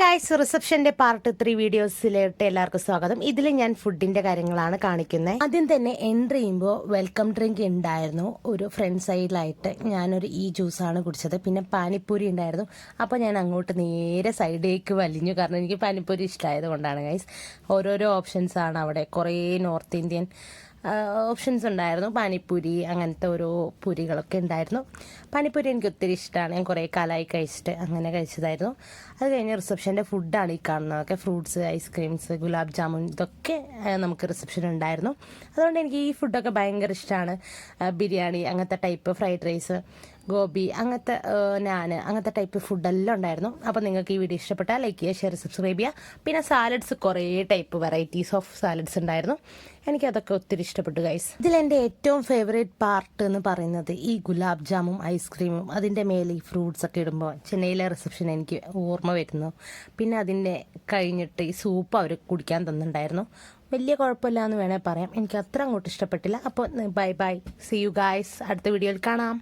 Guys, റിസപ്ഷന്റെ part 3 വീഡിയോസിലോട്ട് എല്ലാവർക്കും സ്വാഗതം. ഇതിൽ ഞാൻ ഫുഡിന്റെ കാര്യങ്ങളാണ് കാണിക്കുന്നത്. ആദ്യം തന്നെ എൻട്രി ചെയ്യുമ്പോൾ വെൽക്കം ഡ്രിങ്ക് ഉണ്ടായിരുന്നു. ഒരു ഫ്രണ്ട് സൈഡിലായിട്ട് ഞാനൊരു ജ്യൂസാണ് കുടിച്ചത്. പിന്നെ പാനിപ്പൂരി ഉണ്ടായിരുന്നു. അപ്പോൾ ഞാൻ അങ്ങോട്ട് നേരെ സൈഡിലേക്ക് വലിഞ്ഞു, കാരണം എനിക്ക് പാനിപ്പൂരി ഇഷ്ടമായത് കൊണ്ടാണ് ഗൈസ്. ഓരോരോ ഓപ്ഷൻസാണ് അവിടെ, കുറേ നോർത്ത് ഇന്ത്യൻ ഓപ്ഷൻസ് ഉണ്ടായിരുന്നു. പാനിപ്പൂരി അങ്ങനത്തെ ഓരോ പൂരികളൊക്കെ ഉണ്ടായിരുന്നു. പാനിപ്പൂരി എനിക്ക് ഒത്തിരി ഇഷ്ടമാണ്. ഞാൻ കുറേ കാലമായി കഴിച്ചിട്ട് അങ്ങനെ കഴിച്ചതായിരുന്നു. അത് കഴിഞ്ഞ് റിസപ്ഷൻ്റെ ഫുഡാണ് ഈ കാണുന്നതൊക്കെ. ഫ്രൂട്ട്സ്, ഐസ്ക്രീംസ്, ഗുലാബ് ജാമുൻ, ഇതൊക്കെ നമുക്ക് റിസപ്ഷൻ ഉണ്ടായിരുന്നു. അതുകൊണ്ട് എനിക്ക് ഈ ഫുഡൊക്കെ ഭയങ്കര ഇഷ്ടമാണ്. ബിരിയാണി, അങ്ങനത്തെ ടൈപ്പ് ഫ്രൈഡ് റൈസ്, ഗോബി, അങ്ങനത്തെ നാന്, അങ്ങനത്തെ ടൈപ്പ് ഫുഡെല്ലാം ഉണ്ടായിരുന്നു. അപ്പോൾ നിങ്ങൾക്ക് ഈ വീഡിയോ ഇഷ്ടപ്പെട്ടാൽ ലൈക്ക് ചെയ്യുക, ഷെയർ, സബ്സ്ക്രൈബ് ചെയ്യുക. പിന്നെ സാലഡ്സ്, കുറേ ടൈപ്പ് വെറൈറ്റീസ് ഓഫ് സാലഡ്സ് ഉണ്ടായിരുന്നു. എനിക്കതൊക്കെ ഒത്തിരി ഇഷ്ടപ്പെട്ടു ഗൈസ്. ഇതിലെൻ്റെ ഏറ്റവും ഫേവറേറ്റ് പാർട്ട് എന്ന് പറയുന്നത് ഈ ഗുലാബ് ജാമും ഐസ്ക്രീമും, അതിൻ്റെ മേലെ ഈ ഫ്രൂട്ട്സ് ഒക്കെ ഇടുമ്പോൾ ചെന്നൈയിലെ റിസപ്ഷൻ എനിക്ക് ഓർമ്മ വരുന്നു. പിന്നെ അതിൻ്റെ കഴിഞ്ഞിട്ട് ഈ സൂപ്പ് അവർ കുടിക്കാൻ തന്നിട്ടുണ്ടായിരുന്നു. വലിയ കുഴപ്പമില്ല എന്ന് വേണേൽ പറയാം. എനിക്ക് അത്ര അങ്ങോട്ട് ഇഷ്ടപ്പെട്ടില്ല. അപ്പോൾ bye bye, see you guys, അടുത്ത വീഡിയോയിൽ കാണാം.